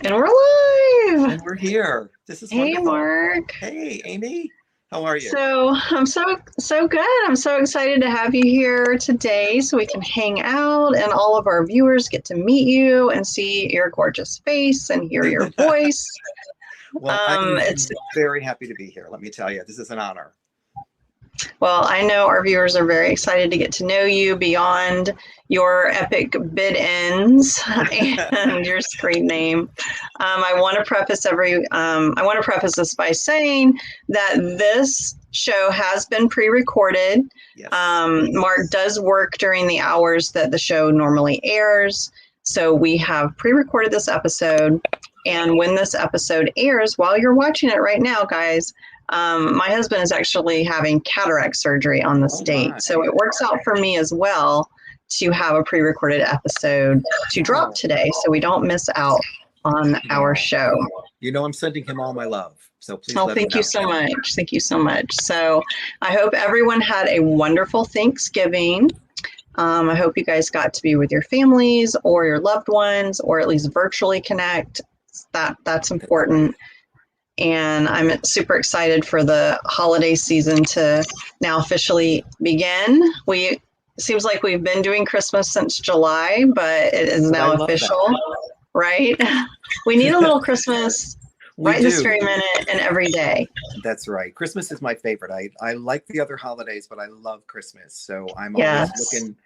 And we're live. And we're here. This is Hey, wonderful. Mark. Hey, Amy, how are you? So I'm so good. I'm so excited to have you here today so we can hang out and all of our viewers get to meet you and see your gorgeous face and hear your voice. Well, I'm It's very happy to be here. Let me tell you, this is an honor. Well, I know our viewers are very excited to get to know you beyond your epic bid ends and your screen name. I want to preface this by saying that this show has been pre-recorded. Yes. Mark does work during the hours that the show normally airs, so we have pre-recorded this episode. And when this episode airs, while you're watching it right now, guys, my husband is actually having cataract surgery on this Oh date. my. So it works out for me as well to have a pre recorded episode to drop today so we don't miss out on our show. You know, I'm sending him all my love. So please Oh, let him thank know. you so much. Thank you so much. So I hope everyone had a wonderful Thanksgiving. I hope you guys got to be with your families or your loved ones, or at least virtually connect. That's important. And I'm super excited for the holiday season to now officially begin. We Seems like we've been doing Christmas since July, but it is But I now love official, that. right? We need a little Christmas We right this do. very minute and every day. That's right. Christmas is my favorite. I like the other holidays, but I love Christmas. So I'm always Yes. looking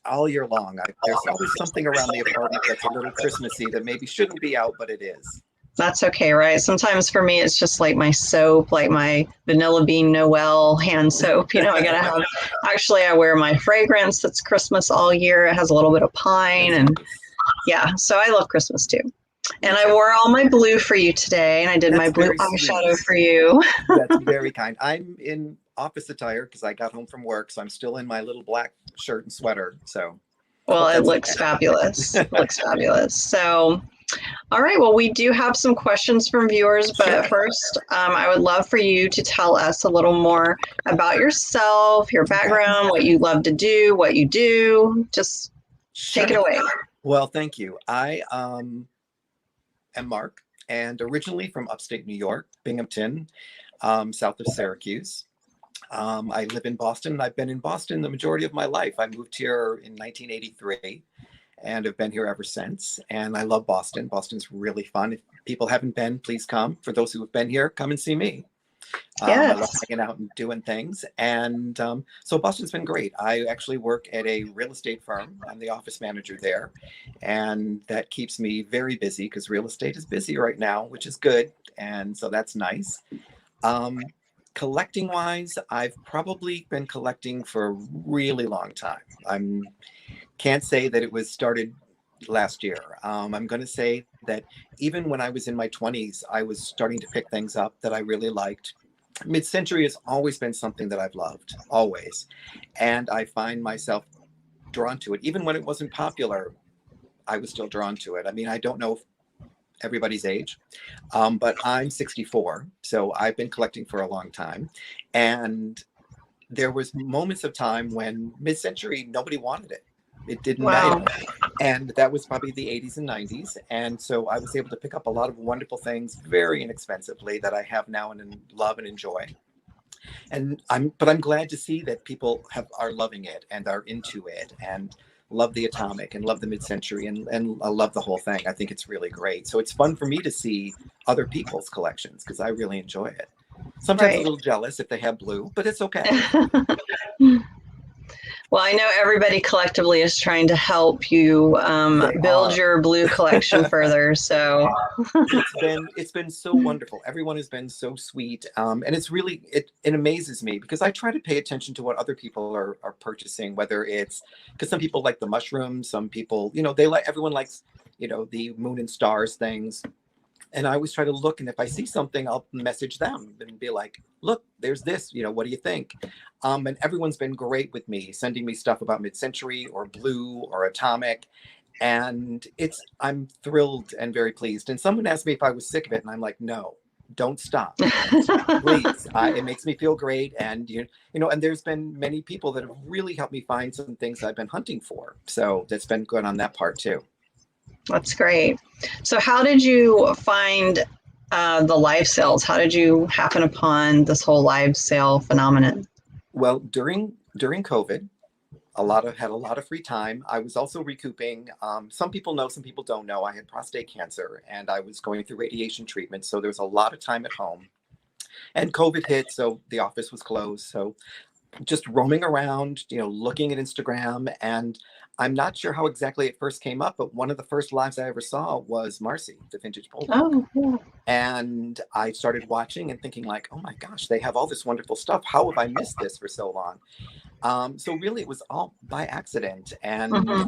all year long. There's always something around the apartment that's a little Christmassy that maybe shouldn't be out, but it is. That's okay, right? Sometimes for me, it's just like my soap, like my Vanilla Bean Noel hand soap. I gotta have, actually, I wear my fragrance that's Christmas all year. It has a little bit of pine. That's And nice. yeah, so I love Christmas too. Me And I too. wore all my blue for you today, and I did my That's blue very sweet. eyeshadow for you. That's very kind. I'm in office attire because I got home from work, so I'm still in my little black shirt and sweater. So Well, hope it that's looks okay. fabulous. It looks fabulous. So, all right. Well, we do have some questions from viewers, but Sure. first, I would love for you to tell us a little more about yourself, your Okay. background, what you love to do, what you do. Just take it Sure. away. Well, thank you. I am Mark, and originally from upstate New York, Binghamton, south of Syracuse. I live in Boston. I've been in Boston the majority of my life. I moved here in 1983 and have been here ever since. And I love Boston. Boston's really fun. If people haven't been, please come. For those who have been here, come and see me. I love Yes. hanging out and doing things. And so Boston's been great. I actually work at a real estate firm. I'm the office manager there. And that keeps me very busy because real estate is busy right now, which is good. And so that's nice. Um, Collecting wise, I've probably been collecting for a really long time. Can't say that it was started last year. I'm going to say that even when I was in my 20s, I was starting to pick things up that I really liked. Mid-century has always been something that I've loved, always. And I find myself drawn to it. Even when it wasn't popular, I was still drawn to it. I mean, I don't know everybody's age, but I'm 64. So I've been collecting for a long time. And there was moments of time when mid-century, nobody wanted it. It didn't matter. Wow. And that was probably the 80s and 90s. And so I was able to pick up a lot of wonderful things very inexpensively that I have now and love and enjoy. But I'm glad to see that people are loving it and are into it and love the atomic and love the mid-century and I love the whole thing. I think it's really great. So it's fun for me to see other people's collections because I really enjoy it. Sometimes a Right. little jealous if they have blue, but it's okay. Well, I know everybody collectively is trying to help you They build are. your blue collection further. So, It's been so wonderful. Everyone has been so sweet, and it amazes me because I try to pay attention to what other people are purchasing. Whether it's because some people like the mushrooms, some people everyone likes the moon and stars things. And I always try to look, and if I see something, I'll message them and be like, "Look, there's this. What do you think?" And everyone's been great with me, sending me stuff about mid-century or blue or atomic, and I'm thrilled and very pleased. And someone asked me if I was sick of it, and I'm like, "No, don't stop, please." It makes me feel great, and and there's been many people that have really helped me find some things I've been hunting for. So that's been good on that part too. That's great. So how did you find the live sales? How did you happen upon this whole live sale phenomenon? Well, during COVID, had a lot of free time. I was also recouping. Some people know, some people don't know. I had prostate cancer, and I was going through radiation treatment, so there was a lot of time at home. And COVID hit, so the office was closed. So just roaming around, looking at Instagram. And I'm not sure how exactly it first came up, but one of the first lives I ever saw was Marcy, the vintage bulldog. Oh, yeah. And I started watching and thinking like, oh my gosh, they have all this wonderful stuff. How have I missed this for so long? So really, it was all by accident, and Hmm.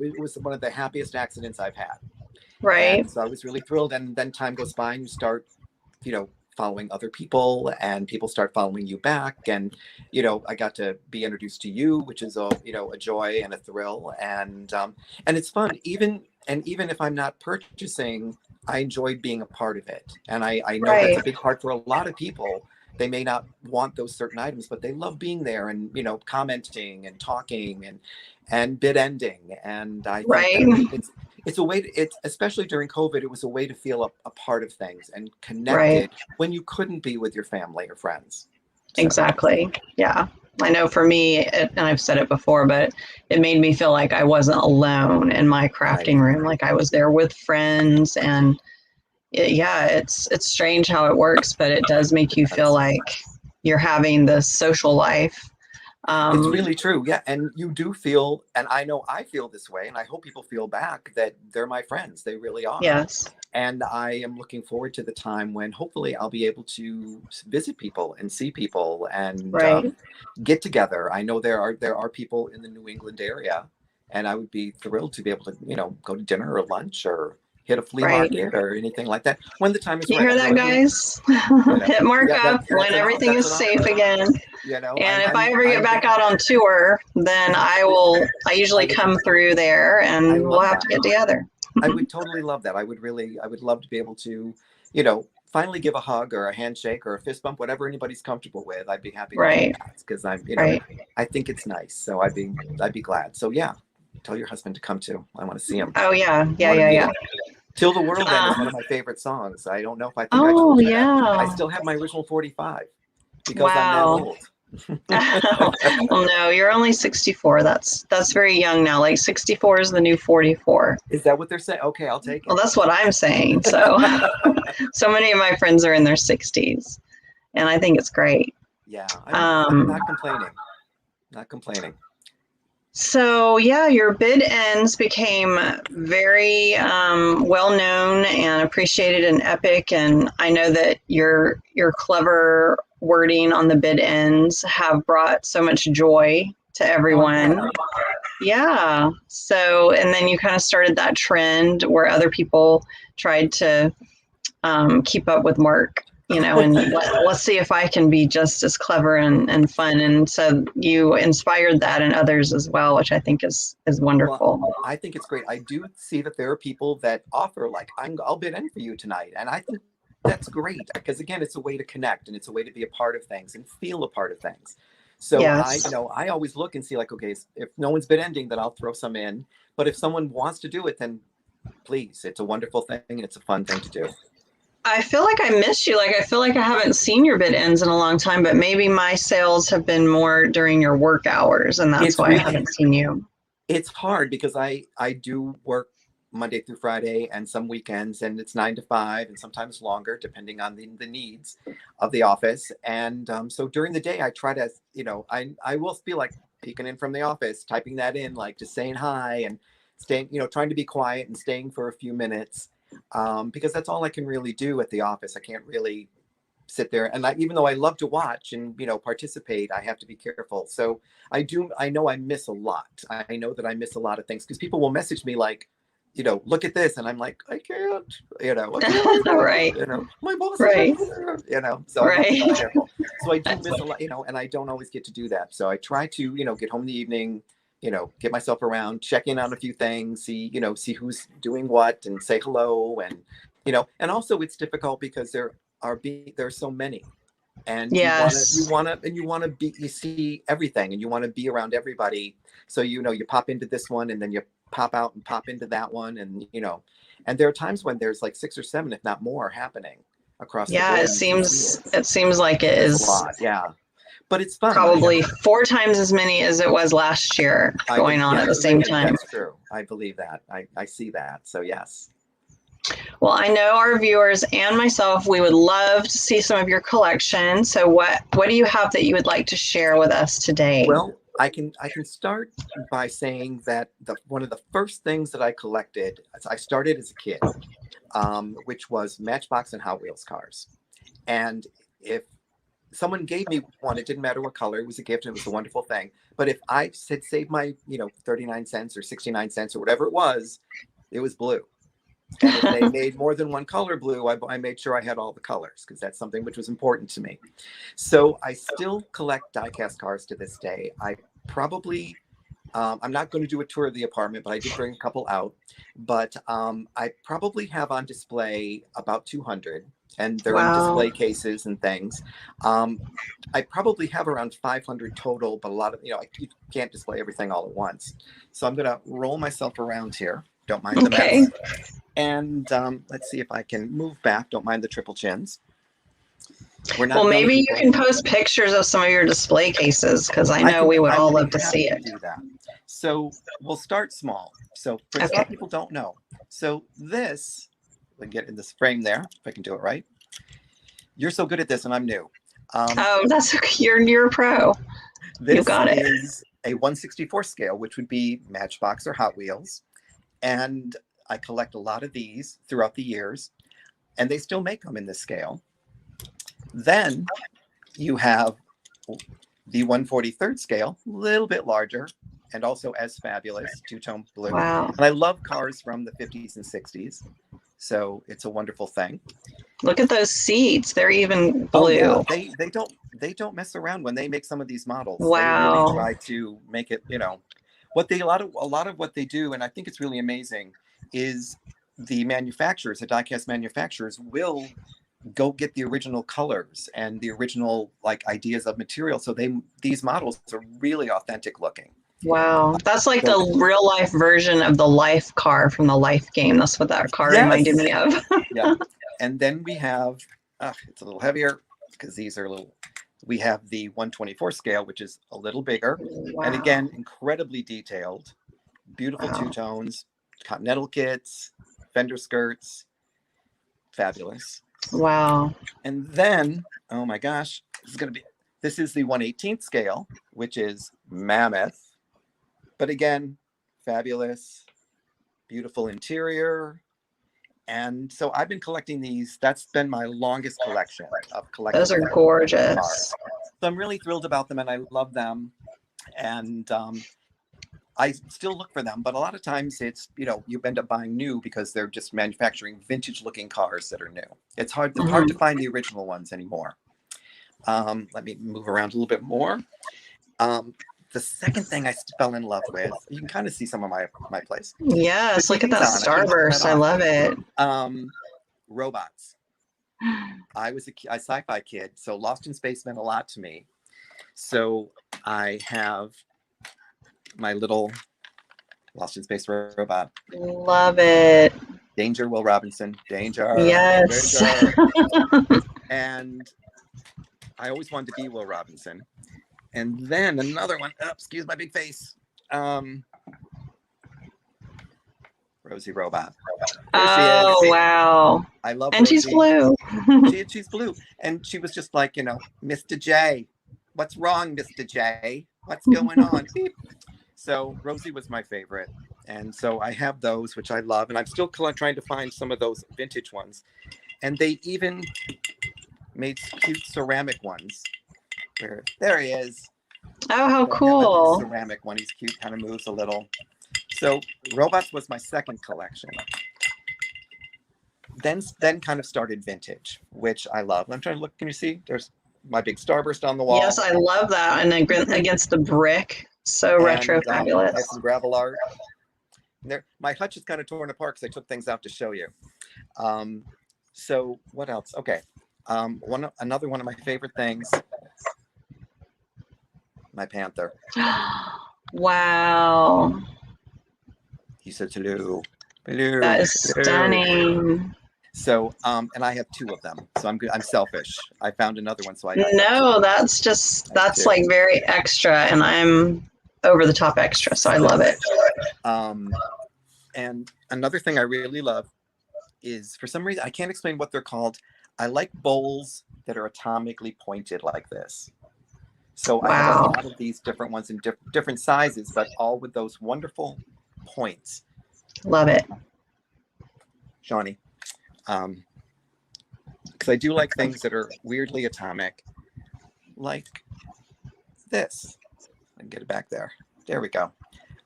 it was one of the happiest accidents I've had, Right, and so I was really thrilled. And then time goes by, and you start, following other people, and people start following you back, and I got to be introduced to you, which is a joy and a thrill, and it's fun. Even if I'm not purchasing, I enjoyed being a part of it, and I know that's right, a big part for a lot of people. They may not want those certain items, but they love being there and commenting and talking and bid ending. And I think right, that it's a way it's especially during COVID, it was a way to feel a part of things and right. connected when you couldn't be with your family or friends. So Exactly. Yeah. I know for me, and I've said it before, but it made me feel like I wasn't alone in my right. crafting room. Like I was there with friends, and yeah, it's strange how it works, but it does make you feel Yes. like you're having this social life. It's Um, really true. Yeah. And you do feel, and I know I feel this way, and I hope people feel back that they're my friends. They really are. yes. And I am looking forward to the time when hopefully I'll be able to visit people and see people and Right. get together. I know there are people in the New England area, and I would be thrilled to be able to go to dinner or lunch or hit a flea Right. market or anything like that when the time is You right. hear I know that, everyone, guys? Hit Mark yeah, up when everything that's is an safe offer. again. And if I ever get I'm back there. out on tour, then I I usually would come through there I and we'll love have that. to get together. I would totally love that. I would love to be able to, finally give a hug or a handshake or a fist bump, whatever anybody's comfortable with. I'd be happy to do Right. that because Right. I think it's nice. So I'd be glad. So yeah, tell your husband to come too. I want to see him. Oh yeah. I Yeah, want to yeah, meet yeah. him. Till the World End is one Uh, of my favorite songs. I don't know if I think I oh told you that. I yeah. still have my original 45 because I'm that Wow. old. Well, no, you're only 64. That's very young now. Like 64 is the new 44. Is that what they're saying? Okay, I'll take Well, it. that's what I'm saying. So, so many of my friends are in their 60s, and I think it's great. Yeah, I'm Um, not complaining. Not complaining. So yeah, your bid ends became very well known and appreciated and epic. And I know that your clever wording on the bid ends have brought so much joy to Oh, I'm glad. everyone. Yeah. So and then you kind of started that trend where other people tried to keep up with Mark, and let's see if I can be just as clever and fun. And so you inspired that in others as well, which I think is Well, wonderful. I think it's great. I do see that there are people that offer like I'll bid in for you tonight, and I think that's great because again, it's a way to connect and it's a way to be a part of things and feel a part of things. So Yes. I always look and see like, okay, if no one's bid ending, then I'll throw some in. But if someone wants to do it, then please, it's a wonderful thing and it's a fun thing to do. I feel like I missed you. Like I feel like I haven't seen your bid ends in a long time, but maybe my sales have been more during your work hours, and that's It's why I really haven't seen you. it's hard because I do work Monday through Friday and some weekends, and it's 9 to 5 and sometimes longer depending on the needs of the office. And so during the day, I try to, I will be like peeking in from the office, typing that in, like just saying hi and staying, trying to be quiet and staying for a few minutes because that's all I can really do at the office. I can't really sit there and even though I love to watch and participate, I have to be careful. So I know I miss a lot. I know that I miss a lot of things because people will message me like, look at this, and I'm like, I can't, I can't, Right. my boss is right Right. there, so I have to be Right. careful. So I do miss a lot, and I don't always get to do that. So I try to get home in the evening, get myself around, check in on a few things, see who's doing what, and say hello. And and also it's difficult because there's so many, and Yes. you want to be, you see everything and you want to be around everybody. So you pop into this one and then you pop out and pop into that one. And, and there are times when there's like 6 or 7, if not more, happening across the Yeah, board. it And you can seems see it. it seems like it It's a is lot. Yeah. But it's fun. probably 4 times as many as it was last year going on at the same time. That's true. I believe that. I see that. So yes. Well, I know our viewers and myself, we would love to see some of your collection. So what do you have that you would like to share with us today? Well, I can start by saying that one of the first things that I collected, I started as a kid, which was Matchbox and Hot Wheels cars. And if someone gave me one, it didn't matter what color, it was a gift and it was a wonderful thing. But if I had saved my, 39 cents or 69 cents or whatever it was blue. And if they made more than one color blue, I made sure I had all the colors because that's something which was important to me. So I still collect die-cast cars to this day. I probably, I'm not going to do a tour of the apartment, but I did bring a couple out. But I probably have on display about 200, and they're in display cases and things. I probably have around 500 total, but a lot of, you can't display everything all at once. So I'm going to roll myself around here. Don't mind the mess. And let's see if I can move back. Don't mind the triple chins. Well, maybe you can post pictures of some of your display cases because I know we would all love to see it. Do that. So we'll start small. So for some people don't know. So this, we can get in this frame there, if I can do it right. You're so good at this and I'm new. That's okay. You're a pro. You got it. This is a 1/64 scale, which would be Matchbox or Hot Wheels. And I collect a lot of these throughout the years, and they still make them in this scale. Then you have the 1/43 scale, a little bit larger, and also as fabulous, two-tone blue. Wow. And I love cars from the 50s and 60s, so it's a wonderful thing. Look at those seats; they're even blue. Oh, yeah. They don't mess around when they make some of these models. Wow. They really try to make it, a lot of what they do, and I think it's really amazing, is the manufacturers, the die-cast manufacturers, will go get the original colors and the original ideas of material. So these models are really authentic looking. Wow, that's like the real life version of the Life car from the Life game. That's what that car reminded me of. Yeah, and then we have it's a little heavier because these are we have the 1/24 scale, which is a little bigger. Wow. And again, incredibly detailed, beautiful two-tones, Continental kits, fender skirts, fabulous. Wow. And then, oh my gosh, this is the 1/18 scale, which is mammoth, but again, fabulous, beautiful interior. And so I've been collecting these. That's been my longest collection of collecting. Those are gorgeous. Cars. So I'm really thrilled about them and I love them. And I still look for them, but a lot of times it's, you end up buying new because they're just manufacturing vintage looking cars that are new. It's hard to find the original ones anymore. Let me move around a little bit more. The second thing I fell in love with, you can kind of see some of my place. Yes, look at that starburst. I love it. Robots. I was a sci-fi kid, so Lost in Space meant a lot to me. So I have my little Lost in Space robot. Love it. Danger, Will Robinson. Danger. Yes. Danger. And I always wanted to be Will Robinson. And then another one. Oh, excuse my big face. Rosie Robot. Oh, wow. I love and Rosie. She's blue. She's blue. And she was just like, Mr. J. What's wrong, Mr. J? What's going on? Beep. So Rosie was my favorite. And so I have those, which I love. And I'm still trying to find some of those vintage ones. And they even made cute ceramic ones. There he is. Oh, how cool. Ceramic one. He's cute, kind of moves a little. So robots was my second collection. Then kind of started vintage, which I love. I'm trying to look. Can you see? There's my big starburst on the wall. Yes, I love that. And against the brick. So retro, fabulous. That's some gravel art. There, my hutch is kind of torn apart because I took things out to show you. So what else? Okay. Another one of my favorite things. My Panther. Wow. He says hello, hello, That is hello. stunning. So, and I have two of them. So I'm good. I'm selfish. I found another one, so I have two. No, I have that's two. like very extra, and I'm over the top extra, so I love So, it. and another thing I really love is, for some reason, I can't explain what they're called. I like bowls that are atomically pointed like this. So I have a Wow. lot of these different ones in different sizes, but all with those wonderful points. Love it. Shawnee. Because I do like things that are weirdly atomic, like this. I can get it back there. There we go.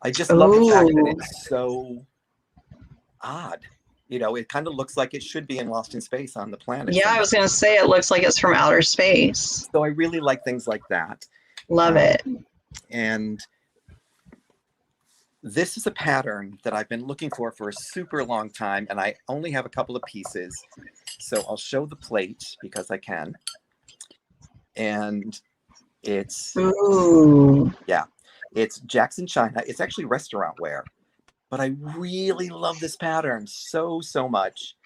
I just love the fact that Ooh. it's so odd. You know, it kind of looks like it should be in Lost in Space on the planet Yeah, I somewhere. was going to say it looks like it's from outer space. So I really like things like that. Love it. And this is a pattern that I've been looking for a super long time, and I only have a couple of pieces. So I'll show the plate because I can. And it's, Ooh. yeah, it's Jackson China. It's actually restaurant wear, but I really love this pattern so much.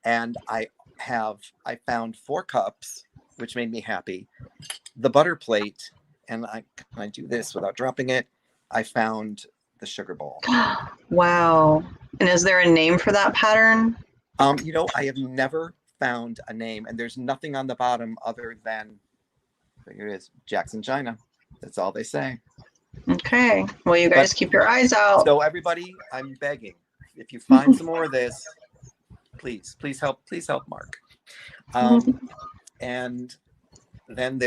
And I found 4 cups, which made me happy. The butter plate, and can I do this without dropping it? I found the sugar bowl. Wow. And is there a name for that pattern? You know, I have never found a name, and there's nothing on the bottom other than, here it is, Jackson China. That's all they say. Okay. Well, you guys keep your eyes out. So everybody, I'm begging, if you find some more of this, please help Mark. And then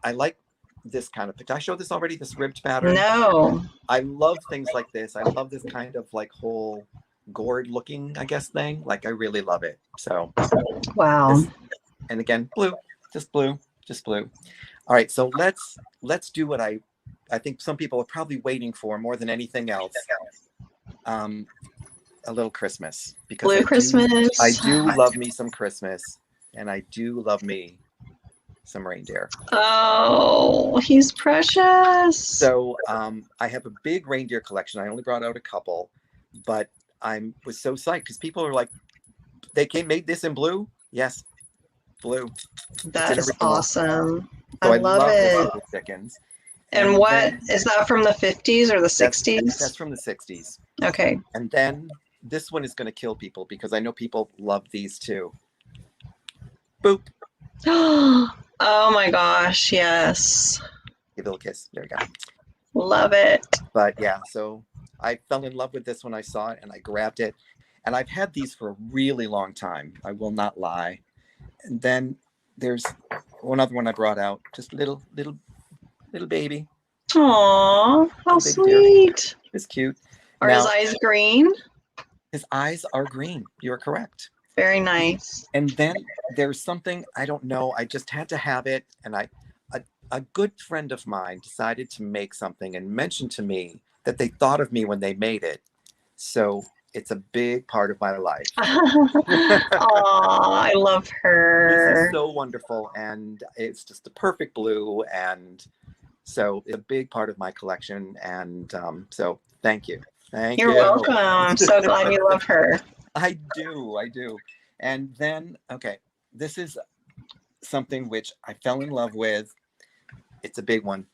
I like this kind of picture. I showed this already, this ribbed pattern. No. I love things like this. I love this kind of like whole gourd looking, I guess, thing. Like, I really love it. So, wow. And again, blue. All right, so let's do what I think some people are probably waiting for more than anything else. A little Christmas, because Blue Christmas. I do love me some Christmas, and I do love me some reindeer. Oh, he's precious. So I have a big reindeer collection. I only brought out a couple, but I was so psyched because people are like, they made this in blue. Yes, blue. That is awesome. So I love it. Dickens. And what is that, from the 50s or the 60s? That's from the 60s. Okay. And then this one is going to kill people because I know people love these too. Boop. Oh my gosh, yes. Give a little kiss. There we go. Love it. But yeah, so I fell in love with this when I saw it, and I grabbed it. And I've had these for a really long time. I will not lie. And then there's one other one I brought out. Just little baby. Aw, how sweet. It's cute. Are his eyes green? His eyes are green. You're correct. Very nice. And then there's something, I don't know, I just had to have it. And a good friend of mine decided to make something and mentioned to me that they thought of me when they made it. So it's a big part of my life. Aw, I love her. This is so wonderful, and it's just the perfect blue, and so it's a big part of my collection. And so thank you. You're welcome. I'm so glad you love her. I do. And then, okay, this is something which I fell in love with. It's a big one.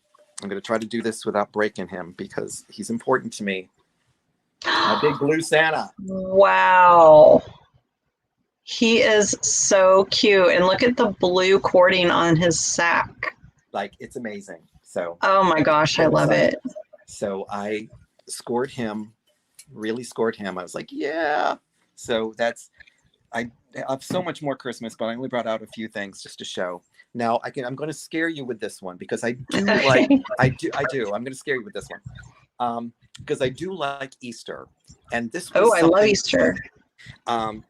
I'm going to try to do this without breaking him because he's important to me. A big blue Santa. Wow. He is so cute. And look at the blue cording on his sack. Like, it's amazing. So, oh my gosh, I love it. So I really scored him. I was like, yeah. So I have so much more Christmas, but I only brought out a few things just to show. Now I'm going to scare you with this one because I do like, I do. I'm going to scare you with this one. Because I do like Easter, and this was I love Easter.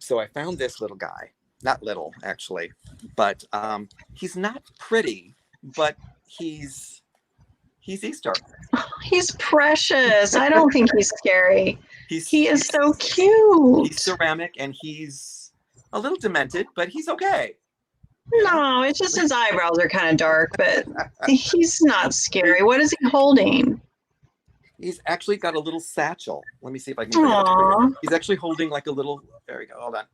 So I found this little guy, not little actually, but he's not pretty, but he's Easter. He's precious. I don't think he's scary. He is so cute. He's ceramic, and he's a little demented, but he's okay. No, it's just his eyebrows are kind of dark, but he's not scary. What is he holding? He's actually got a little satchel. Let me see if I can bring it up for you. Aw. He's actually holding like a little, there we go, hold on.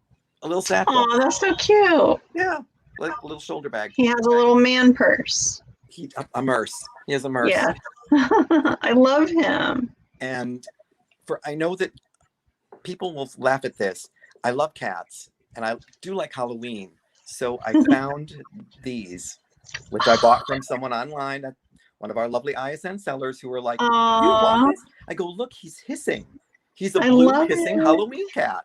A little satchel. Oh, that's so cute. Yeah, like a little shoulder bag. He has a little man purse. A Merce. He has a Merce. Yeah. I love him. And I know that people will laugh at this. I love cats and I do like Halloween. So I found these, which I bought from someone online, one of our lovely ISN sellers who were like, "Do you want Aw, this?" I go, "Look, he's hissing. He's a I blue love hissing it. Halloween cat."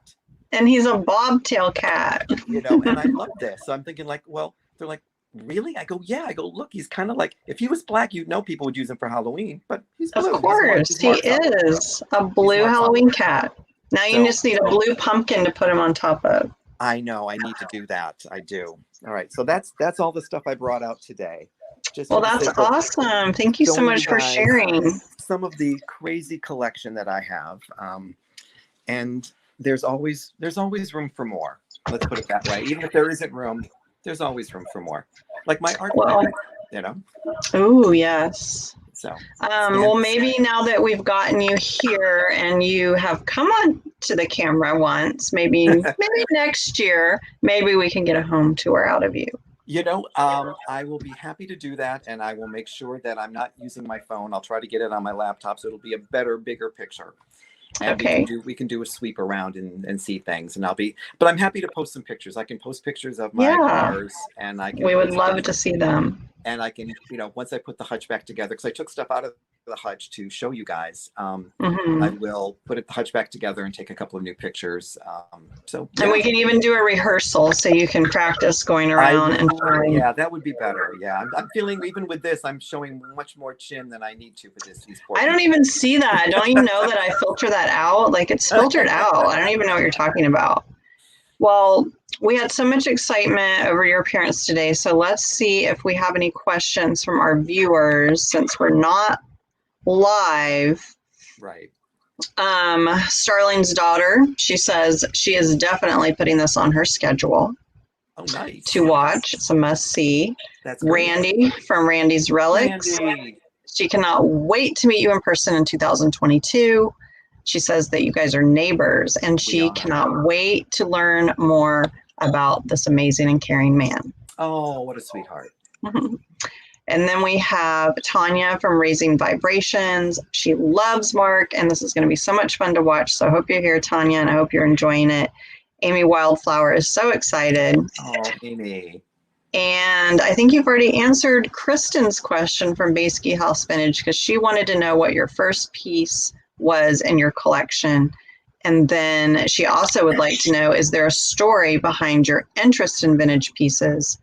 And he's a bobtail cat. And I love this. So I'm thinking like, well, they're like, "Really?" I go, "Yeah." I go, "Look, he's kind of like, if he was black, you'd know people would use him for Halloween, but he's blue. Of course, He's he marked up. is a He's blue marked up." Halloween cat. Now you So just need a blue pumpkin to put him on top of. I know I need to do that. I do. All right. So that's all the stuff I brought out today. Just Well, for the that's sake of awesome. Thank you so showing you much for guys sharing. some of the crazy collection that I have. And there's always room for more. Let's put it that way. Even if there isn't room, there's always room for more. Like my art Well, gallery, you know. oh, yes. So Well, maybe now that we've gotten you here and you have come on to the camera once, maybe next year, maybe we can get a home tour out of you. I will be happy to do that, and I will make sure that I'm not using my phone. I'll try to get it on my laptop so it'll be a better, bigger picture. And Okay. we can do a sweep around and see things. And but I'm happy to post some pictures. I can post pictures of my cars, and I can. We would post love to pictures. see them. And I can, once I put the hutch back together, because I took stuff out of the hutch to show you guys, I will put the hutch back together and take a couple of new pictures. And we can even do a rehearsal so you can practice going around and showing. Yeah, that would be better. Yeah, I'm feeling, even with this, I'm showing much more chin than I need to for this. I don't even see that. Don't you know that I filter that out? Like, it's filtered out. I don't even know what you're talking about. Well, we had so much excitement over your appearance today. So let's see if we have any questions from our viewers since we're not live. Right. Starling's daughter, she says she is definitely putting this on her schedule. Oh, nice. To watch. It's a must see. That's great. Randy from Randy's Relics. Randy. She cannot wait to meet you in person in 2022. She says that you guys are neighbors and she cannot wait to learn more about this amazing and caring man. Oh, what a sweetheart. And then we have Tanya from Raising Vibrations. She loves Mark, and this is going to be so much fun to watch. So I hope you're here, Tanya, and I hope you're enjoying it. Amy Wildflower is so excited. Oh, Amy. And I think you've already answered Kristen's question from Baseky House Vintage because she wanted to know what your first piece was in your collection. And then she also would like to know, is there a story behind your interest in vintage pieces?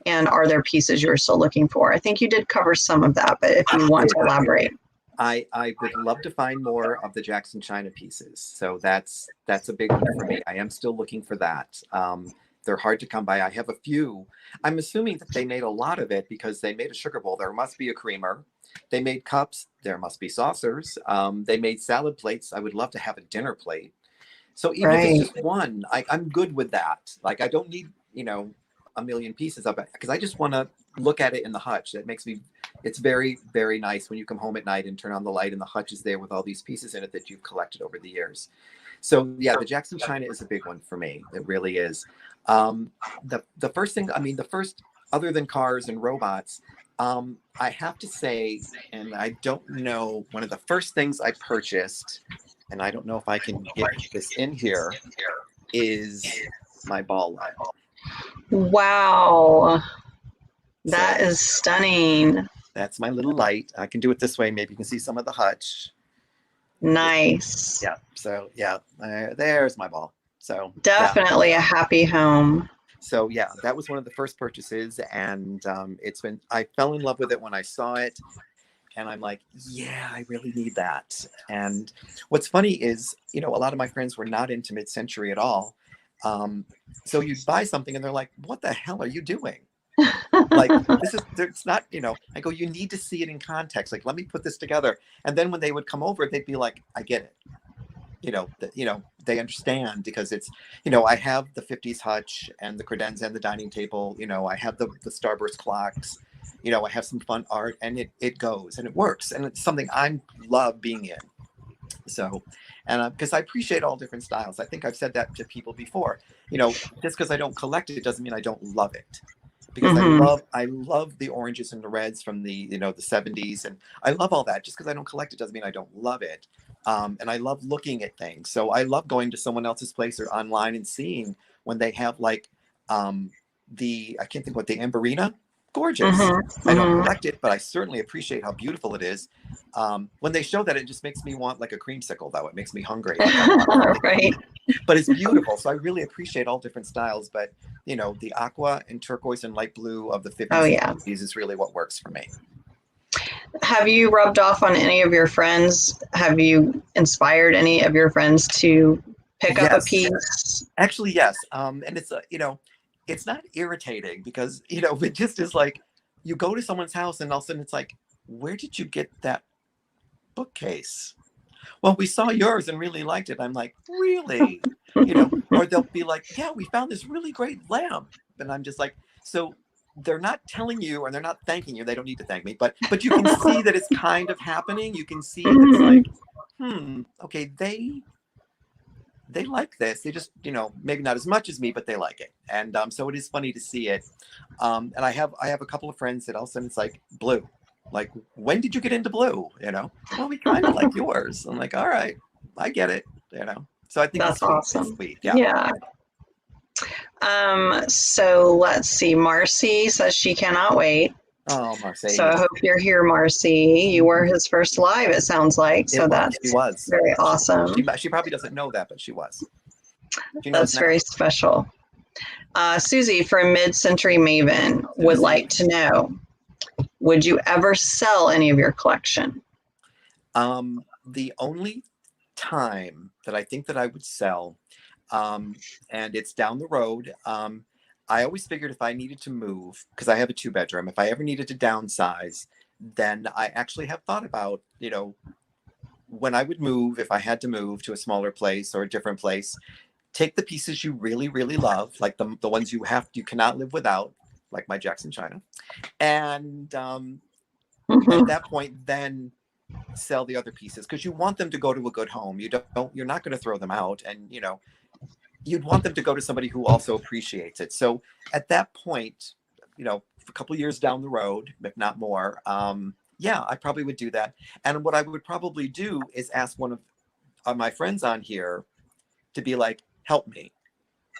And are there pieces you're still looking for? I think you did cover some of that, but if you want to elaborate. I would love to find more of the Jackson China pieces. So that's a big one for me. I am still looking for that. They're hard to come by. I have a few. I'm assuming that they made a lot of it because they made a sugar bowl. There must be a creamer. They made cups. There must be saucers. They made salad plates. I would love to have a dinner plate. So even if it's just one, I'm good with that. Like, I don't need, a million pieces of it because I just want to look at it in the hutch. That makes me, it's very, very nice when you come home at night and turn on the light and the hutch is there with all these pieces in it that you've collected over the years. So yeah, the Jackson China is a big one for me. It really is. The first thing, the first, other than cars and robots, I have to say, and I don't know, one of the first things I purchased, and I don't know if I can get this in here, is my ball light. Wow. That is stunning. That's my little light. I can do it this way. Maybe you can see some of the hutch. Nice. Yeah. So yeah, there's my ball. So definitely a happy home. So yeah, that was one of the first purchases, and I fell in love with it when I saw it, and I'm like, yeah, I really need that. And what's funny is, a lot of my friends were not into mid-century at all. So you buy something and they're like, what the hell are you doing? Like, it's not, I go, you need to see it in context. Like, let me put this together. And then when they would come over, they'd be like, I get it. They understand because it's, I have the 50s hutch and the credenza and the dining table. I have the Starburst clocks. I have some fun art, and it goes and it works, and it's something I love being in. So, and because I appreciate all different styles. I think I've said that to people before. Just because I don't collect it doesn't mean I don't love it. Because Mm-hmm. I love the oranges and the reds from the the 70s, and I love all that. Just because I don't collect it doesn't mean I don't love it. And I love looking at things. So I love going to someone else's place or online and seeing when they have like I can't think what, the Amberina. Gorgeous. Mm-hmm. I don't Mm-hmm. collect it, but I certainly appreciate how beautiful it is. When they show that, it just makes me want like a creamsicle, though. It makes me hungry. Like I want something to Right. eat. But it's beautiful. So I really appreciate all different styles. But the aqua and turquoise and light blue of the Oh 50s and yeah. 60s is really what works for me. Have you rubbed off on any of your friends? Have you inspired any of your friends to pick up a Yes, piece? actually, yes. And it's it's not irritating because it just is like you go to someone's house and all of a sudden it's like, where did you get that bookcase? Well, we saw yours and really liked it. I'm like, really? Or they'll be like, yeah, we found this really great lamp. And I'm just like, so they're not telling you or they're not thanking you. They don't need to thank me, but you can see that it's kind of happening. You can see that it's like, okay, they like this. They just, maybe not as much as me, but they like it. And so it is funny to see it. And I have a couple of friends that all of a sudden it's like, blue. Like, when did you get into blue? Well, we kind of like yours. I'm like, all right, I get it. So I think it's That's sweet. It's awesome. sweet. Yeah. Yeah. So let's see. Marcy says she cannot wait. Oh, So I Mercedes. hope you're here, Marcy. You were his first live, it sounds like. It So was. She that's was. very awesome. She probably doesn't know that, but she was. She knows That's now. very special. Susie from Mid-Century Maven would Susie. like to know, would you ever sell any of your collection? The only time that I think that I would sell, and it's down the road. I always figured if I needed to move, because I have a 2-bedroom, if I ever needed to downsize, then I actually have thought about, when I would move, if I had to move to a smaller place or a different place, take the pieces you really, really love, like the ones you cannot live without, like my Jackson China, and at that point, then sell the other pieces because you want them to go to a good home. You're not going to throw them out, and you'd want them to go to somebody who also appreciates it. So at that point, a couple of years down the road, if not more, yeah, I probably would do that. And what I would probably do is ask one of my friends on here to be like, help me,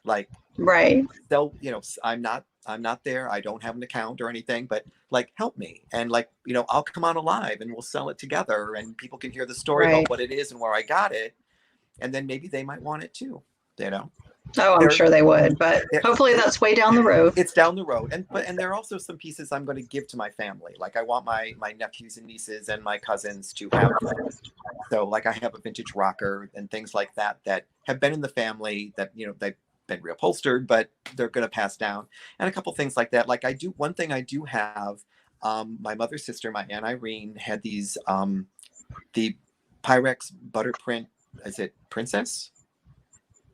like, Right. they'll, I'm not there. I don't have an account or anything, but like, help me. And like, I'll come on live and we'll sell it together and people can hear the story Right. about what it is and where I got it. And then maybe they might want it too, Oh, I'm sure they would, but hopefully that's way down the road. It's down the road. And there are also some pieces I'm going to give to my family. Like I want my nephews and nieces and my cousins to have. So like I have a vintage rocker and things like that have been in the family that, they've been reupholstered, but they're going to pass down. And a couple things like that. Like one thing I do have, my mother's sister, my Aunt Irene, had these, the Pyrex butter print, is it Princess?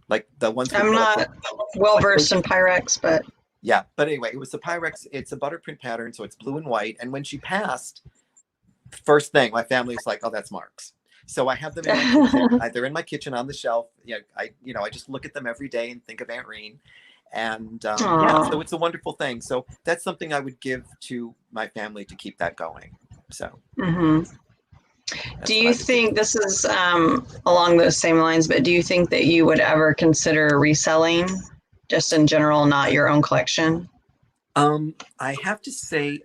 Like the ones. I'm not well versed in Pyrex, but yeah. But anyway, it was the Pyrex. It's a butter print pattern, so it's blue and white. And when she passed, first thing my family was like, "Oh, that's Mark's." So I have them in my kitchen. They're in my kitchen on the shelf. Yeah, I just look at them every day and think of Aunt Reen. And yeah, so it's a wonderful thing. So that's something I would give to my family to keep that going. So. Mm-hmm. Do you think this is along those same lines, but do you think that you would ever consider reselling just in general, not your own collection? I have to say,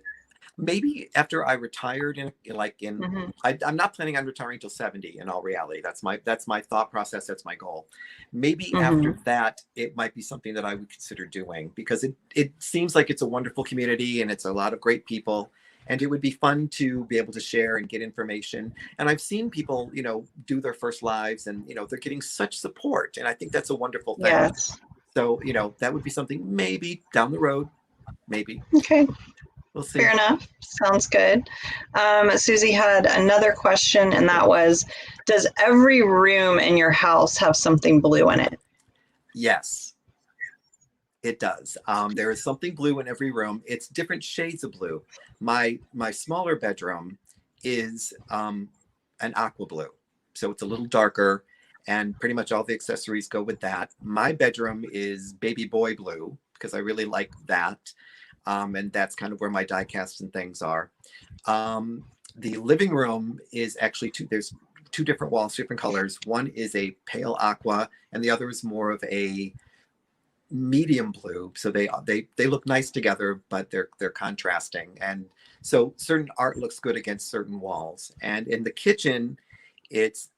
maybe after I retired I'm not planning on retiring till 70 in all reality. That's my thought process. That's my goal. Maybe after that, it might be something that I would consider doing because it seems like it's a wonderful community and it's a lot of great people. And it would be fun to be able to share and get information. And I've seen people, do their first lives and, they're getting such support. And I think that's a wonderful thing. Yes. So, that would be something maybe down the road, maybe. Okay. We'll see. Fair enough. Sounds good. Susie had another question, and that was, does every room in your house have something blue in it? Yes. It does. There is something blue in every room. It's different shades of blue. My smaller bedroom is an aqua blue, so it's a little darker, and pretty much all the accessories go with that. My bedroom is baby boy blue because I really like that, and that's kind of where my die casts and things are. The living room is actually two. There's two different walls, different colors. One is a pale aqua, and the other is more of a medium blue. So they look nice together, but they're contrasting. And so certain art looks good against certain walls. And in the kitchen, it's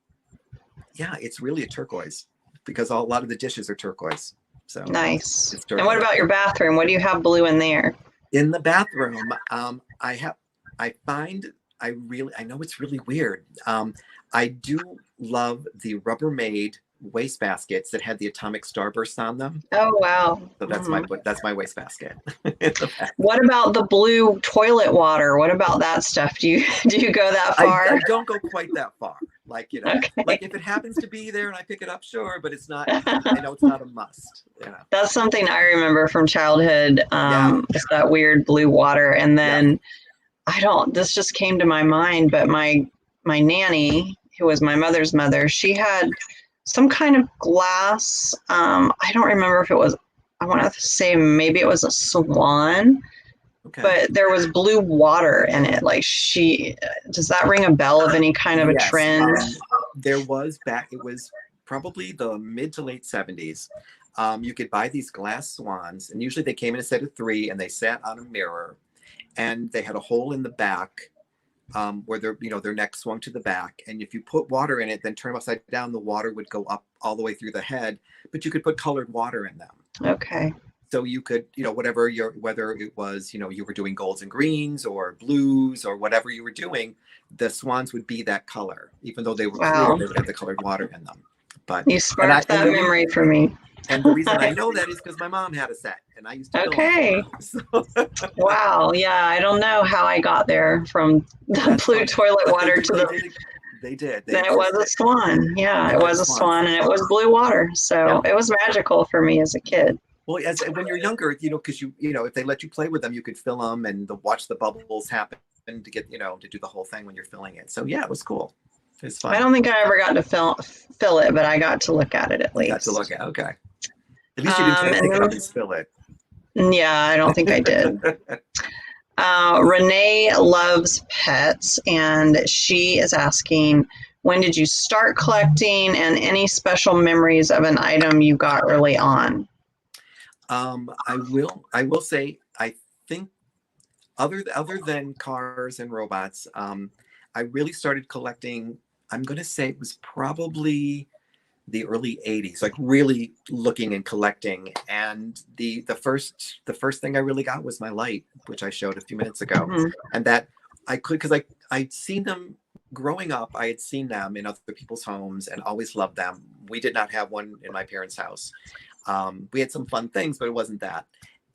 really a turquoise because a lot of the dishes are turquoise. So Nice. it's And what turquoise. about your bathroom? What do you have blue in there? In the bathroom, I know it's really weird. I do love the Rubbermaid wastebaskets that had the atomic starburst on them. Oh, wow. So that's my wastebasket. What about the blue toilet water? What about that stuff? Do you go that far? I don't go quite that far. Like, Okay. like if it happens to be there and I pick it up, sure, but it's not, I know it's not a must. Yeah. That's something I remember from childhood. Yeah. Is that weird blue water. And Yeah. then this just came to my mind, but my nanny, who was my mother's mother, she had some kind of glass. I don't remember if it was, I want to say maybe it was a swan, Okay. but there was blue water in it. Like does that ring a bell of any kind of a Yes, trend? it was probably the mid to late 70s. You could buy these glass swans, and usually they came in a set of 3 and they sat on a mirror, and they had a hole in the back where their neck swung to the back. And if you put water in it, then turn them upside down, the water would go up all the way through the head, but you could put colored water in them. Okay. So you could, whether it was, you were doing golds and greens or blues or whatever you were doing, the swans would be that color. Even though they were Wow. clear, they would have the colored water in them. But You sparked that memory for me. And the reason I know that is because my mom had a set, and I used to. Okay. So. Wow. Yeah, I don't know how I got there from the blue toilet water to the. They did. Then it was a swan. Yeah, it was a swan, and it was blue water. So it was magical for me as a kid. Well, when you're younger, because if they let you play with them, you could fill them and watch the bubbles happen to get, to do the whole thing when you're filling it. So yeah, it was cool. It was fun. I don't think I ever got to fill it, but I got to look at it at least. Got to look at okay. At least you didn't pick it up and spill it. Yeah, I don't think I did. Renee loves pets, and she is asking, when did you start collecting, and any special memories of an item you got early on? I will say, I think other than cars and robots, I really started collecting. I'm going to say it was probably the early 80s, like really looking and collecting. And the first thing I really got was my light, which I showed a few minutes ago. Mm-hmm. And that because I'd seen them growing up. I had seen them in other people's homes and always loved them. We did not have one in my parents' house. We had some fun things, but it wasn't that.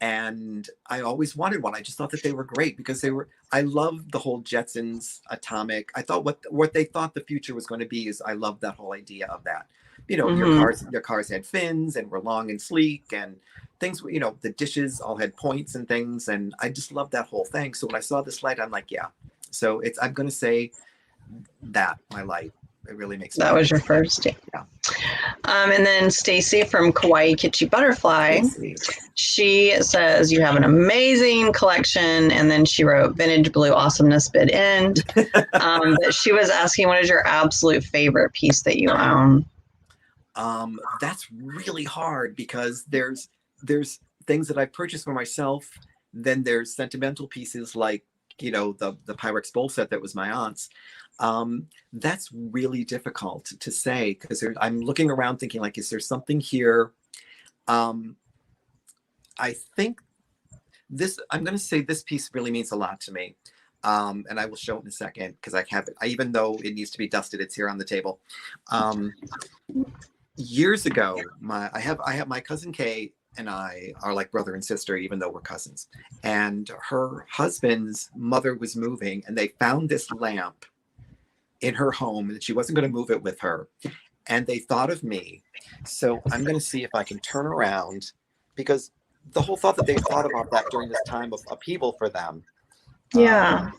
And I always wanted one. I just thought that they were great because I loved the whole Jetsons atomic. I thought what they thought the future was going to be is I loved that whole idea of that. Mm-hmm. Your cars had fins and were long and sleek and things, the dishes all had points and things. And I just loved that whole thing. So when I saw this light, I'm like, yeah. So I'm going to say that my light. It really makes that was your first. Yeah. And then Stacy from Kawaii Kitschy Butterfly, she says you have an amazing collection, and then she wrote vintage blue awesomeness bid end. But she was asking, what is your absolute favorite piece that you own? That's really hard because there's things that I purchased for myself. Then there's sentimental pieces like the Pyrex bowl set that was my aunt's. That's really difficult to say because I'm looking around thinking like, is there something here? I think I'm going to say this piece really means a lot to me. And I will show it in a second because I have it. Even though it needs to be dusted, it's here on the table. Years ago, I have my cousin Kay and I are like brother and sister, even though we're cousins. And her husband's mother was moving, and they found this lamp in her home, and she wasn't going to move it with her. And they thought of me. So I'm going to see if I can turn around because the whole thought that they thought about that during this time of upheaval for them. Yeah.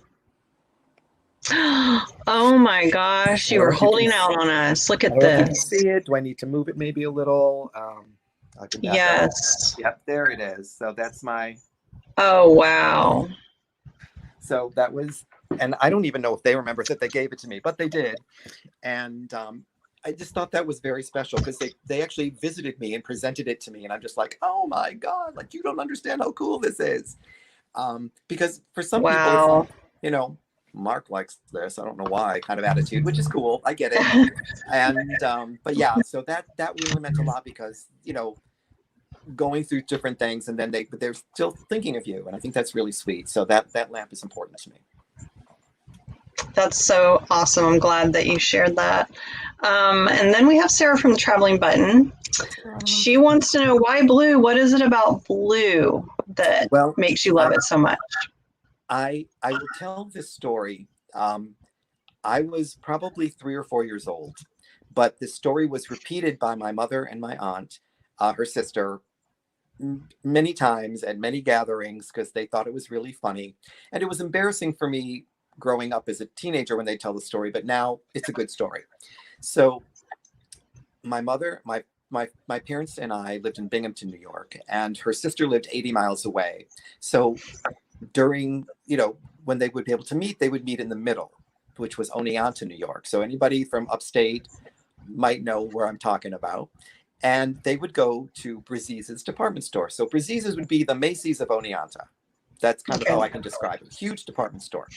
Oh my gosh, I you don't were know if you can. holding out on us. Look I at don't know if you can this. see it. Do I need to move it maybe a little? I can back up. Yes. Yep, there it is. So that's my. Oh, wow. So that was, and I don't even know if they remember that they gave it to me, but they did. And I just thought that was very special because they actually visited me and presented it to me, and I'm just like, oh my god, like you don't understand how cool this is. Because for some people it's Wow. like, Mark likes this, I don't know why, kind of attitude, which is cool, I get it. And but yeah, so that really meant a lot because going through different things, and then they're still thinking of you, and I think that's really sweet. So that lamp is important to me. That's so awesome. I'm glad that you shared that. And then we have Sarah from the Traveling Button. She wants to know why blue? What is it about blue that Well, makes you love it so much? I will tell this story. I was probably 3 or 4 years old, but the story was repeated by my mother and my aunt, her sister, many times at many gatherings because they thought it was really funny. And it was embarrassing for me growing up as a teenager when they tell the story, but now it's a good story. So my mother, my parents and I lived in Binghamton, New York, and her sister lived 80 miles away. So during, when they would be able to meet, they would meet in the middle, which was Oneonta, New York. So anybody from upstate might know where I'm talking about. And they would go to Braziz's department store. So Braziz's would be the Macy's of Oneonta. That's kind of how I can describe it. Huge department store.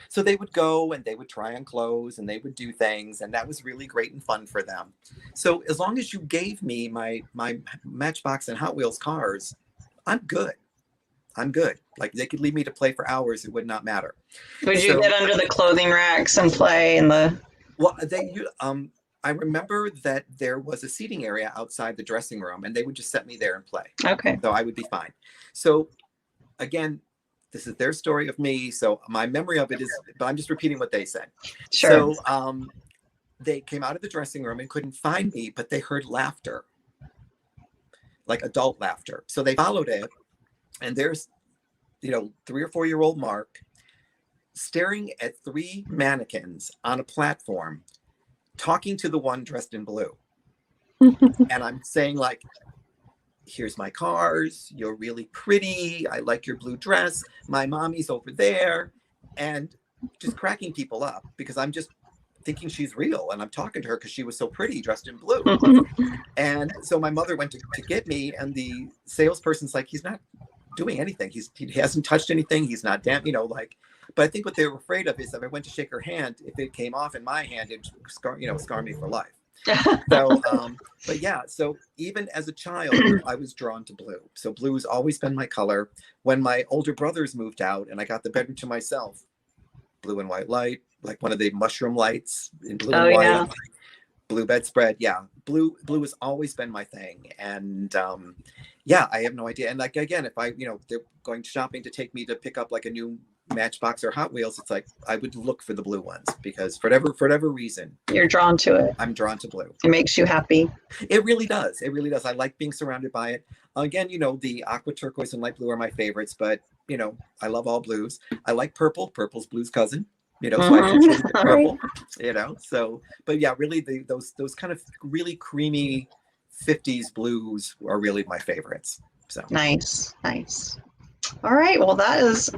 So they would go and they would try on clothes and they would do things. And that was really great and fun for them. So as long as you gave me my Matchbox and Hot Wheels cars, I'm good. I'm good. Like they could leave me to play for hours. It would not matter. Would you get under the clothing racks and play in the... Well, I remember that there was a seating area outside the dressing room and they would just set me there and play. Okay. So I would be fine. So again, this is their story of me. So my memory of it is, but I'm just repeating what they said. Sure. So they came out of the dressing room and couldn't find me, but they heard laughter, like adult laughter. So they followed it. And there's, 3 or 4-year-old Mark staring at 3 mannequins on a platform, talking to the one dressed in blue. And I'm saying like, here's my cars. You're really pretty. I like your blue dress. My mommy's over there. And just cracking people up because I'm just thinking she's real. And I'm talking to her because she was so pretty dressed in blue. And so my mother went to get me. And the salesperson's like, he's not doing anything. He hasn't touched anything. He's not damn, but I think what they were afraid of is if I went to shake her hand, if it came off in my hand, it'd scar me for life. So, but yeah, so even as a child, I was drawn to blue. So blue has always been my color. When my older brothers moved out and I got the bedroom to myself, blue and white light, like one of the mushroom lights in blue and white. Yeah. Blue bedspread, yeah. Blue has always been my thing, and yeah, I have no idea. And like again, if I, they're going shopping to take me to pick up like a new Matchbox or Hot Wheels, it's like I would look for the blue ones because for whatever reason, You're drawn to it. I'm drawn to blue. It makes you happy. It really does. It really does. I like being surrounded by it. Again, the aqua turquoise and light blue are my favorites, but I love all blues. I like purple. Purple's blue's cousin. So I should purple. So, but yeah, really those kind of really creamy 50s blues are really my favorites. So nice. All right. Well, that is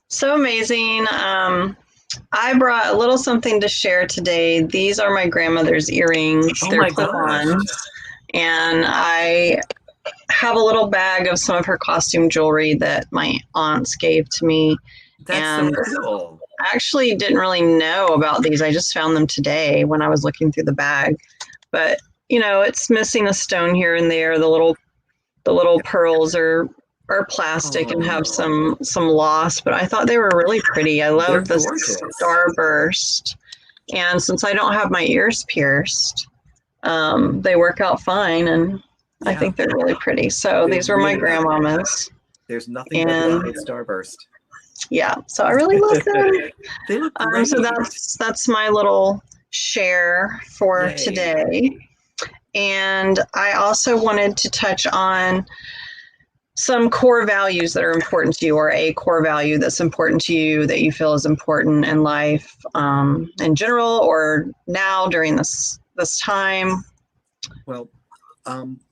so amazing. I brought a little something to share today. These are my grandmother's earrings. Oh They're clip-ons, and I have a little bag of some of her costume jewelry that my aunts gave to me. That's so cool. I actually didn't really know about these. I just found them today when I was looking through the bag. But, it's missing a stone here and there. The little pearls are plastic and have some loss, but I thought they were really pretty. I love the starburst. And since I don't have my ears pierced, they work out fine, and I think they're really pretty. So these were my grandmama's. There's nothing better than starburst. Yeah, so I really love them. They look great. So that's my little share for today. And I also wanted to touch on some core values that are important to you, or a core value that's important to you that you feel is important in life in general, or now during this time. Well,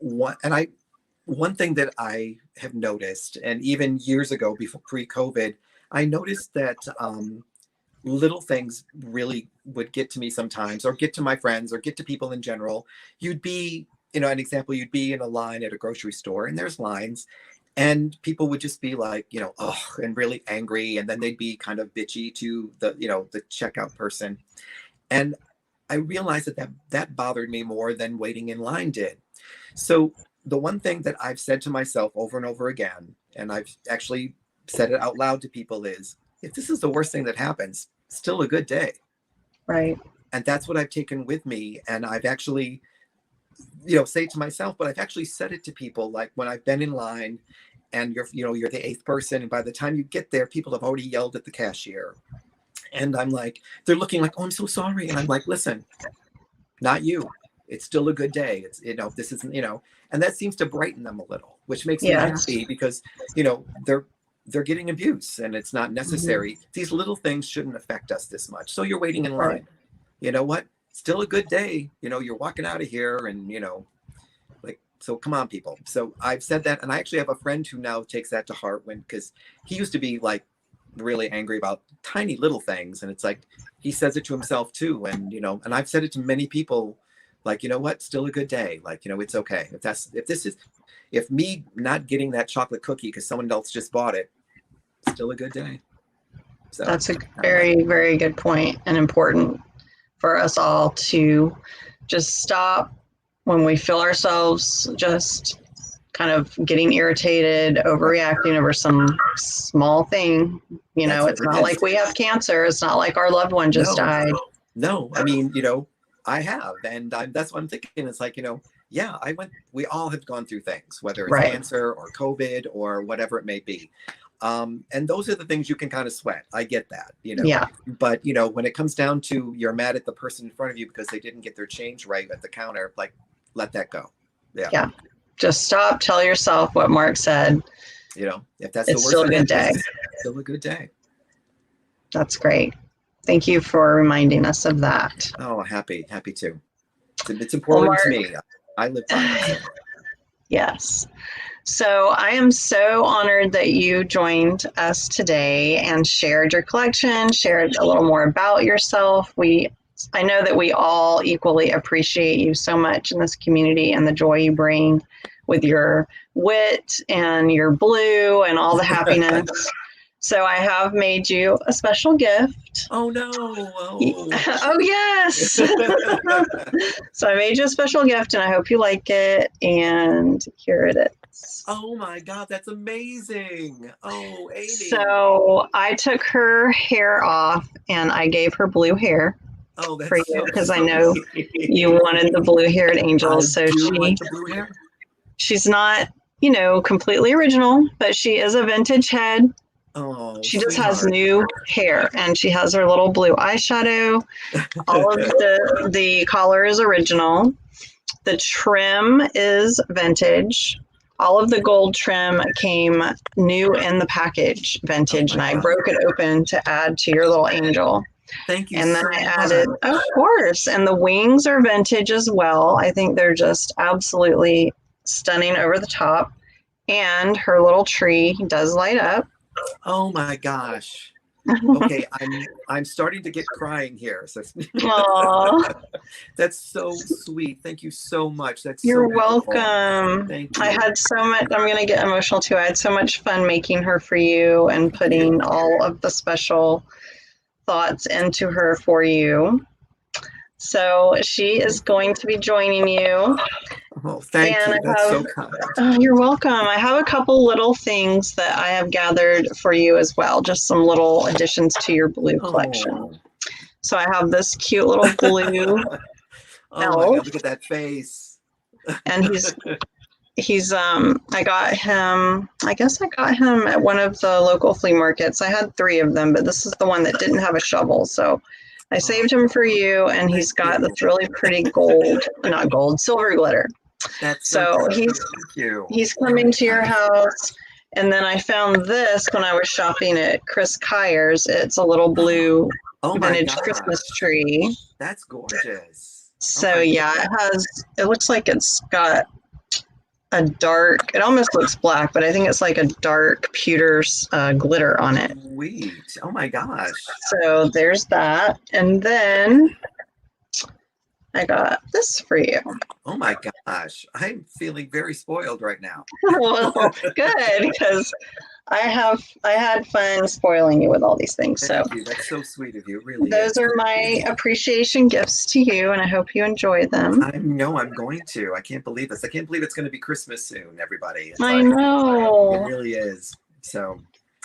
one thing that I have noticed, and even years ago, before pre-COVID, I noticed that little things really would get to me sometimes, or get to my friends, or get to people in general. You'd be, an example, you'd be in a line at a grocery store, and there's lines, and people would just be like, oh, and really angry, and then they'd be kind of bitchy to the checkout person. And I realized that bothered me more than waiting in line did. So the one thing that I've said to myself over and over again, and I've actually said it out loud to people, is, if this is the worst thing that happens, still a good day. Right. And that's what I've taken with me. And I've actually, say to myself, but I've actually said it to people, like when I've been in line and you're the eighth person, and by the time you get there, people have already yelled at the cashier. And I'm like, they're looking like, oh, I'm so sorry. And I'm like, listen, not you. It's still a good day. It's, this isn't, and that seems to brighten them a little, which makes me happy, because, they're getting abuse, and it's not necessary. Mm-hmm. These little things shouldn't affect us this much. So you're waiting in line. Right. You know what? Still a good day. You're walking out of here, and, so come on, people. So I've said that. And I actually have a friend who now takes that to heart, because he used to be like really angry about tiny little things. And it's like, he says it to himself too. And, and I've said it to many people, like, you know what, still a good day. Like, it's okay. If me not getting that chocolate cookie because someone else just bought it, still a good day. So that's a very, very good point, and important for us all to just stop when we feel ourselves just kind of getting irritated, overreacting over some small thing. It's not like we have cancer. It's not like our loved one just died. No, I mean, I have. And that's what I'm thinking. It's like, we all have gone through things, whether it's cancer or COVID or whatever it may be. And those are the things you can kind of sweat. I get that, Yeah. But, when it comes down to, you're mad at the person in front of you because they didn't get their change right at the counter, like, let that go. Yeah. Just stop. Tell yourself what Mark said. If that's it's the worst, still a good day. Still a good day. That's great. Thank you for reminding us of that. Oh, happy to. It's important to me. I live by it. So. Yes. So I am so honored that you joined us today and shared your collection, shared a little more about yourself. I know that we all equally appreciate you so much in this community, and the joy you bring with your wit and your blue and all the happiness. So I have made you a special gift. Oh, no. Oh yes. So I made you a special gift, and I hope you like it. And here it is. Oh my God, that's amazing. Oh, Amy. So I took her hair off, and I gave her blue hair. Oh, that's for you, because I know you wanted the blue-haired angel. So want the blue hair. She's not, completely original, but she is a vintage head. Oh, she just has new hair, and she has her little blue eyeshadow. All of the collar is original. The trim is vintage. All of the gold trim came new in the package, vintage, and I broke it open to add to your little angel. Thank you. And then I added, of course, and the wings are vintage as well. I think they're just absolutely stunning over the top. And her little tree does light up. Oh my gosh. Okay, I'm starting to get crying here. So that's so sweet. Thank you so much. You're welcome. Thank you. I had so much. I'm going to get emotional too. I had so much fun making her for you and putting all of the special thoughts into her for you. So she is going to be joining you. Oh, thank you. That's so kind. Oh, you're welcome. I have a couple little things that I have gathered for you as well, just some little additions to your blue collection. So I have this cute little blue elf. My God, look at that face. And he's I got him at one of the local flea markets. I had 3 of them, but this is the one that didn't have a shovel. So I saved him for you, and he's got this really pretty silver glitter. That's so So cute. Thank you. he's Oh my coming to your gosh. house. And then I found this when I was shopping at Chris Kyer's. It's a little blue Oh my vintage Christmas gosh. tree. That's gorgeous. Oh So my yeah, goodness. it looks like it's got a dark, it almost looks black, but I think it's like a dark pewter glitter on it. Sweet. Oh my gosh. So there's that. And then I got this for you. Oh my gosh. I'm feeling very spoiled right now. Well, good, because I had fun spoiling you with all these things. So Thank you. That's so sweet of you. It really is. those are my appreciation gifts to you, and I hope you enjoy them. I know I'm going to. I can't believe this. I can't believe it's going to be Christmas soon, everybody. It's I like, it know. really is. So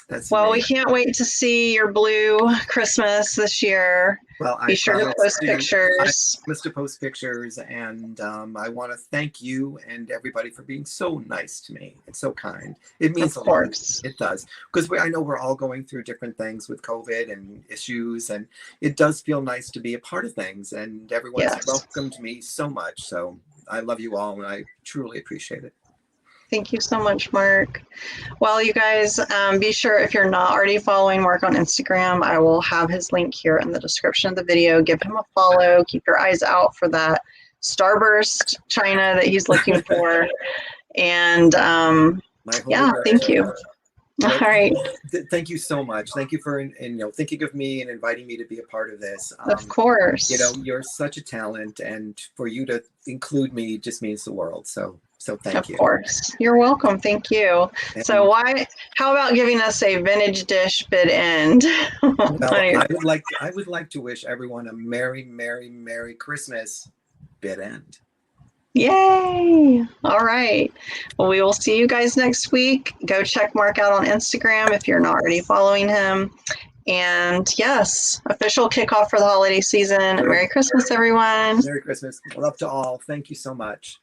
that's Well, we amazing. can't wait to see your blue Christmas this year. Well, Be sure to post I pictures. promise to post pictures, and I want to thank you and everybody for being so nice to me. It's so kind. It Of means a lot. course. It does, because I know we're all going through different things with COVID and issues, and it does feel nice to be a part of things. And everyone's Yes. welcomed me so much. So I love you all, and I truly appreciate it. Thank you so much, Mark. Well, you guys, be sure if you're not already following Mark on Instagram, I will have his link here in the description of the video. Give him a follow. Keep your eyes out for that Starburst China that he's looking for. And My yeah, thank you. holographic. All Well, right. thank you so much. Thank you for thinking of me and inviting me to be a part of this. Of course. You're such a talent, and for you to include me just means the world. So thank Of you. course. You're welcome. Thank you. So And how about giving us a vintage dish bid end? well, I would like to wish everyone a merry, merry, merry Christmas. Bid end. Yay! All right. Well, we will see you guys next week. Go check Mark out on Instagram if you're not already following him. And yes, official kickoff for the holiday season. Merry Christmas, everyone. Merry Christmas. Love to all. Thank you so much.